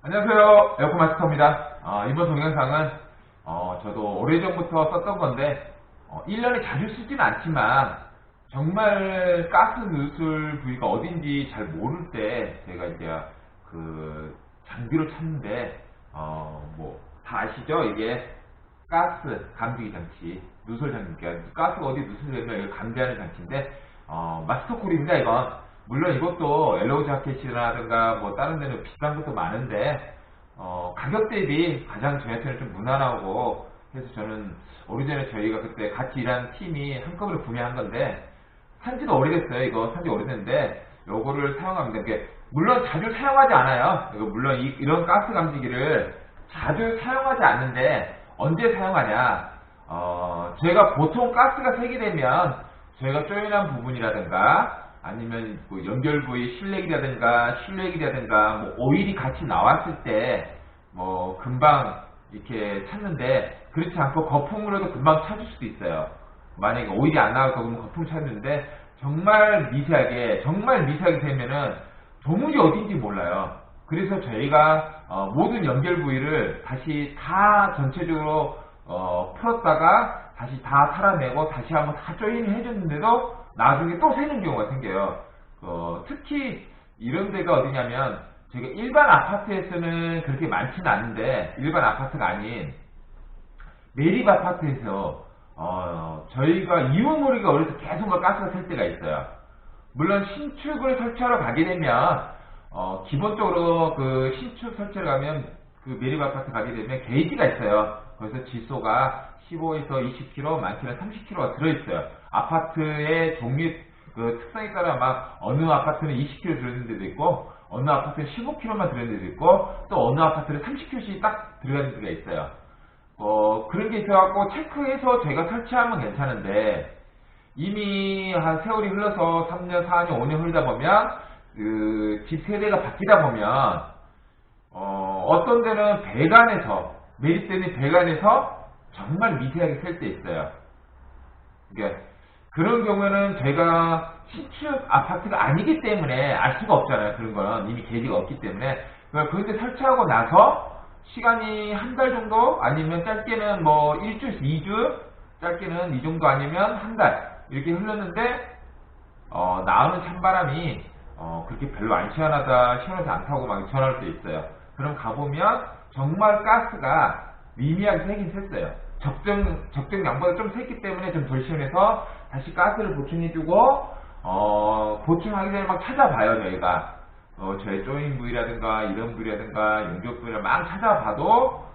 안녕하세요. 에어컨 마스터입니다. 이번 동영상은 저도 오래전부터 썼던 건데 1년에 자주 쓰진 않지만 정말 가스 누출 부위가 어딘지 잘 모를 때 제가 이제 그 장비로 찾는데 뭐 다 아시죠? 이게 가스 감지기 장치, 누설 장치, 그러니까 가스가 어디 누설되면 이걸 감지하는 장치인데 마스터콜입니다. 이건 물론 이것도 엘로우 자켓이라든가 뭐 다른 데는 비싼 것도 많은데 가격 대비 가장 저한테는 좀 무난하고 해서 저는 오래전에 저희가 그때 같이 일한 팀이 한꺼번에 구매한 건데 산지도 오래됐어요. 이거 산지 오래됐는데 요거를 사용합니다. 이게 물론 자주 사용하지 않아요. 이거 물론 이런 가스 감지기를 자주 사용하지 않는데 언제 사용하냐? 저희가 보통 가스가 세기되면 저희가 조인한 부분이라든가 아니면 뭐 연결 부위 실내기라든가 뭐 오일이 같이 나왔을 때 뭐 금방 이렇게 찾는데 그렇지 않고 거품으로도 금방 찾을 수도 있어요. 만약에 오일이 안 나올 거면 거품 찾는데 정말 미세하게 되면은 도무지 어딘지 몰라요. 그래서 저희가 모든 연결 부위를 다시 다 전체적으로 풀었다가 다시 다 살아내고 다시 한번 다 조인을 해줬는데도 나중에 또 새는 경우가 생겨요. 특히 이런 데가 어디냐면 제가 일반 아파트에서는 그렇게 많지는 않은데 일반 아파트가 아닌 매립 아파트에서 저희가 이웃놀이가 어려서 계속 가스가 셀 때가 있어요. 물론 신축을 설치하러 가게 되면 기본적으로 그 신축 설치를 가면 그 매립 아파트 가게 되면 게이지가 있어요. 그래서 지소가 15에서 20km, 많게는 30km가 들어있어요. 아파트의 종류, 그 특성에 따라 막 어느 아파트는 20km 들어있는 데도 있고, 어느 아파트는 15km만 들어있는 데도 있고, 또 어느 아파트는 30km씩 딱 들어가는 데가 있어요. 그런 게 있어갖고 체크해서 제가 설치하면 괜찮은데, 이미 한 세월이 흘러서 3년, 4년, 5년 흐르다 보면, 그 집 세대가 바뀌다 보면, 어떤 데는 배관에서, 매립되는 배관에서 정말 미세하게 셀 때 있어요. 그러니까 그런 경우에는 저희가 신축 아파트가 아니기 때문에 알 수가 없잖아요. 그런 거는 이미 계기가 없기 때문에. 그런데 설치하고 나서 시간이 한 달 정도 아니면 짧게는 뭐 일주에서 2주, 짧게는 이 정도 아니면 한 달 이렇게 흘렀는데 나오는 찬바람이 그렇게 별로 안 시원하지 않다고 막 전화할 때 있어요. 그럼 가보면 정말 가스가 미미하게 새긴 샜어요. 적정 양보다 좀 샜기 때문에 좀 덜 시원해서 다시 가스를 보충해주고 보충하기 전에 막 찾아봐요. 저희가 저희 조인 부위라든가 이런 부위라든가 연결 부위를 막 찾아봐도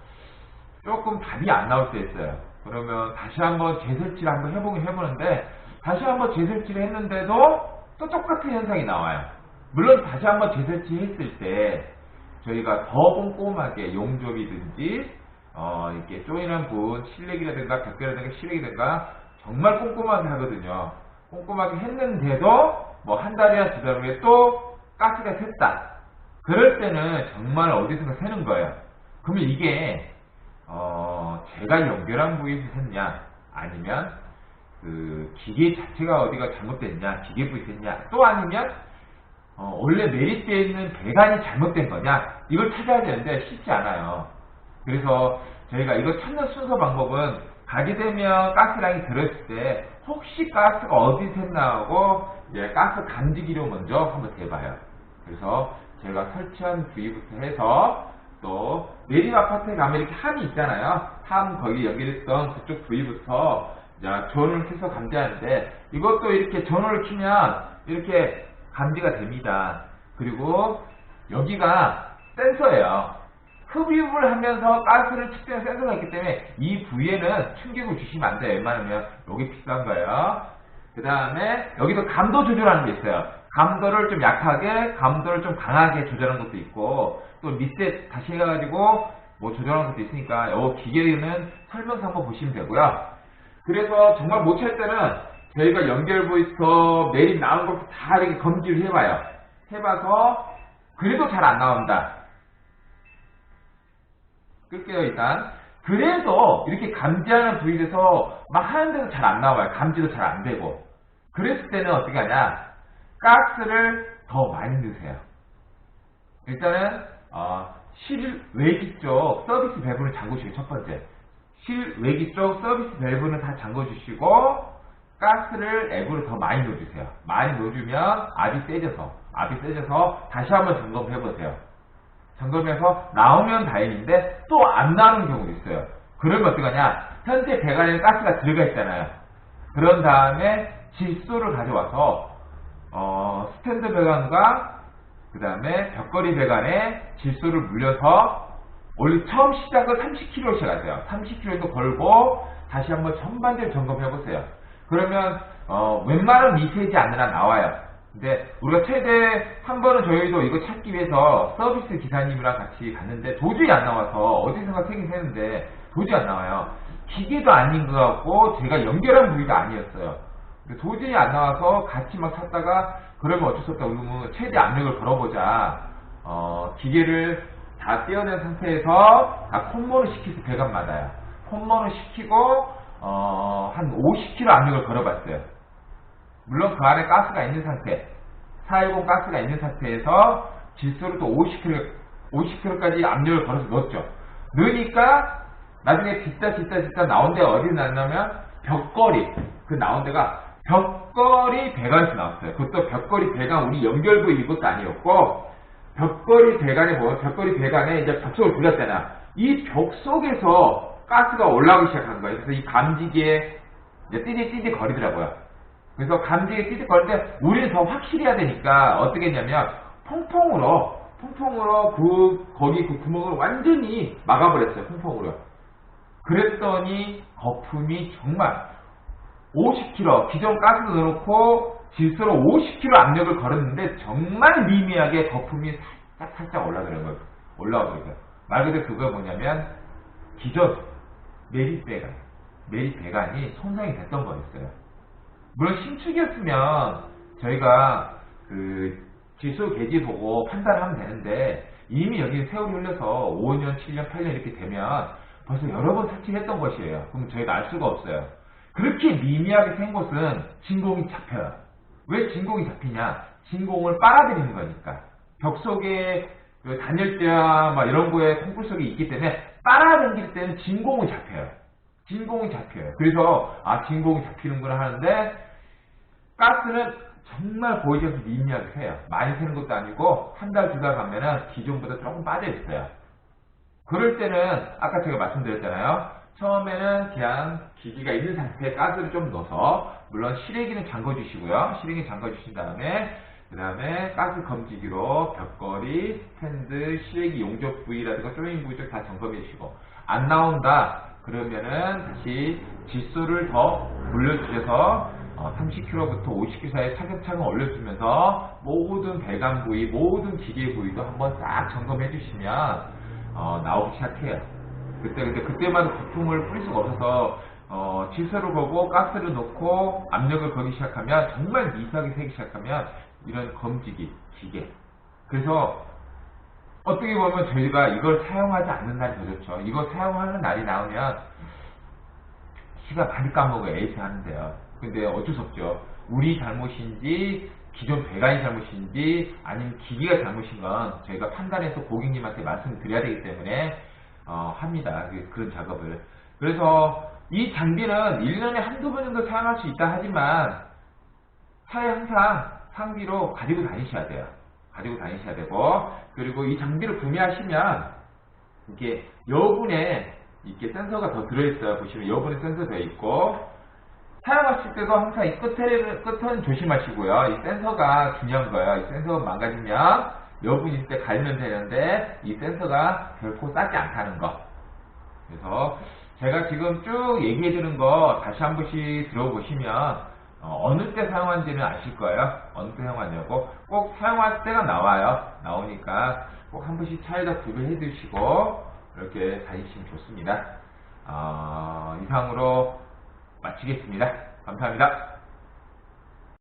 조금 답이 안 나올 때 있어요. 그러면 다시 한번 재설치를 한번 해보는데 다시 한번 재설치를 했는데도 또 똑같은 현상이 나와요. 물론 다시 한번 재설치 했을 때 저희가 더 꼼꼼하게 용접이든지 이렇게 조인한 부분, 실내기라든가 벽계라든가 실내기라든가 정말 꼼꼼하게 하거든요. 꼼꼼하게 했는데도 뭐 한 달이나 두 달 후에 또 가스가 샜다. 그럴 때는 정말 어디선가 새는 거예요. 그러면 이게 제가 연결한 부위에서 샜냐 아니면 그 기계 자체가 어디가 잘못됐냐, 기계 부위에서 샜냐, 또 아니면 원래 매립되어 있는 배관이 잘못된 거냐, 이걸 찾아야 되는데 쉽지 않아요. 그래서 저희가 이거 찾는 순서 방법은 가게 되면 가스량이 들어있을 때 혹시 가스가 어디서 샜나 하고 이제 가스 감지기로 먼저 한번 대봐요. 그래서 제가 설치한 부위부터 해서 또 매립 아파트에 가면 이렇게 함이 있잖아요. 함 거기 연결했던 그쪽 부위부터 전원을 켜서 감지하는데 이것도 이렇게 전원을 켜면 이렇게 감지가 됩니다. 그리고 여기가 센서예요. 흡입을 하면서 가스를 측정하는 센서가 있기 때문에 이 부위에는 충격을 주시면 안 돼요. 웬만하면 여기 비싼 거예요. 그 다음에 여기서 감도 조절하는 게 있어요. 감도를 좀 약하게, 감도를 좀 강하게 조절하는 것도 있고 또 밑에 다시 해가지고 뭐 조절하는 것도 있으니까 이 기계는 설명서 한번 보시면 되고요. 그래서 정말 못 찾을 때는 저희가 연결부에서 매립 나온 것도 다 이렇게 검지를 해봐요. 해봐서 그래도 잘 안 나온다. 끌게요. 일단 그래도 이렇게 감지하는 부위에서 막 하는데도 잘 안 나와요. 감지도 잘 안 되고. 그랬을 때는 어떻게 하냐, 가스를 더 많이 넣으세요. 일단은 실외기 쪽 서비스 밸브는 잠그시고, 첫 번째. 실외기 쪽 서비스 밸브는 다 잠궈주시고, 가스를 앱으로 더 많이 넣어주세요. 많이 넣어주면 압이 세져서 다시 한번 점검해보세요. 점검해서 나오면 다행인데 또 안 나오는 경우도 있어요. 그러면 어떡하냐? 현재 배관에 가스가 들어가 있잖아요. 그런 다음에 질소를 가져와서 스탠드 배관과 그 다음에 벽걸이 배관에 질소를 물려서 원래 처음 시작은 30kg씩 하세요. 30kg도 걸고 다시 한번 전반적으로 점검해보세요. 그러면 웬만한 미세지 않으나 나와요. 근데 우리가 최대 한 번은 저희도 이거 찾기 위해서 서비스 기사님이랑 같이 갔는데 도저히 안 나와서 어디선가 세긴 세는데 도저히 안 나와요. 기계도 아닌 것 같고 제가 연결한 부위가 아니었어요. 도저히 안 나와서 같이 막 찾다가 그러면 어쩔 수 없다. 그러면 최대 압력을 걸어보자. 기계를 다 떼어낸 상태에서 다 콤모를 시켜서 배관마다요. 콤모를 시키고 한 50kg 압력을 걸어봤어요. 물론 그 안에 가스가 있는 상태, 410 가스가 있는 상태에서 질소를 또 50kg까지 압력을 걸어서 넣었죠. 넣으니까 나중에 짓다 나온 데가 어디 났냐면 벽걸이, 그 나온 데가 벽걸이 배관에서 나왔어요. 그것도 벽걸이 배관 우리 연결 부위 이것도 아니었고, 벽걸이 배관에 보면 벽걸이 배관에 이제 벽 속을 돌렸잖아. 이 벽 속에서 가스가 올라오기 시작한 거예요. 그래서 이 감지기에 이제 띠디 거리더라고요. 그래서 감지기에 띠디 거리는데 우리는 더 확실히 해야 되니까 어떻게 했냐면 통풍으로 거기 그 구멍을 완전히 막아버렸어요. 통풍으로. 그랬더니 거품이 정말 50kg, 기존 가스도 넣어놓고 질소로 50kg 압력을 걸었는데 정말 미미하게 거품이 살짝 올라오더라고요. 말 그대로 그거 뭐냐면 기존 매립 배관이 손상이 됐던 거였어요. 물론 신축이었으면 저희가 그 질소 계지 보고 판단하면 되는데 이미 여기 세월이 흘러서 5년, 7년, 8년 이렇게 되면 벌써 여러 번 설치했던 것이에요. 그럼 저희가 알 수가 없어요. 그렇게 미미하게 생 곳은 진공이 잡혀요. 왜 진공이 잡히냐? 진공을 빨아들이는 거니까. 벽 속에 단열재와 막 이런 거에 콩쿨 속에 있기 때문에 빨아당길 때는 진공이 잡혀요. 그래서 진공이 잡히는구나 하는데 가스는 정말 보이지 않게 미미하게 새요. 많이 새는 것도 아니고 한 달, 두 달 가면은 기존보다 조금 빠져 있어요. 그럴 때는 아까 제가 말씀드렸잖아요. 처음에는 그냥 기기가 있는 상태에 가스를 좀 넣어서 물론 실외기는 잠궈주시고요. 실외기 잠궈주신 다음에 그 다음에 가스 검지기로 벽걸이, 스탠드, 실외기 용접 부위라든가 조인 부위 쪽 다 점검해 주시고 안 나온다 그러면은 다시 질소를 더 물려주셔서 30kg부터 50kg 사이에 차근차근 올려주면서 모든 배관 부위, 모든 기계 부위도 한번 싹 점검해 주시면 나오기 시작해요. 그때마다 거품을 뿌릴 수가 없어서 질소를 걸고 가스를 넣고 압력을 걸기 시작하면 정말 미세하게 새기 시작하면 이런 검지기, 기계. 그래서 어떻게 보면 저희가 이걸 사용하지 않는 날이 더 좋죠. 이거 사용하는 날이 나오면 시간 많이 까먹어요. 에이스 하는데요. 근데 어쩔 수 없죠. 우리 잘못인지 기존 배관이 잘못인지 아니면 기기가 잘못인 건 저희가 판단해서 고객님한테 말씀드려야 되기 때문에 합니다. 그런 작업을. 그래서 이 장비는 1년에 한두 번 정도 사용할 수 있다 하지만 차에 항상 상비로 가지고 다니셔야 돼요. 그리고 이 장비를 구매하시면 이게 여분에 이렇게 센서가 더 들어있어요. 보시면 여분에 센서 되어 있고 사용하실 때도 항상 이 끝은 조심하시고요. 이 센서가 중요한 거예요. 이 센서가 망가지면 여분 있을 때 갈면 되는데 이 센서가 결코 싸지 않다는 거. 그래서 제가 지금 쭉 얘기해 주는 거 다시 한 번씩 들어보시면 어느 때 사용하는지는 아실 거예요. 어느 때 사용하냐고. 꼭 사용할 때가 나오니까 꼭 한 번씩 차에다 구비해 두시고 이렇게 다니시면 좋습니다. 이상으로 마치겠습니다. 감사합니다.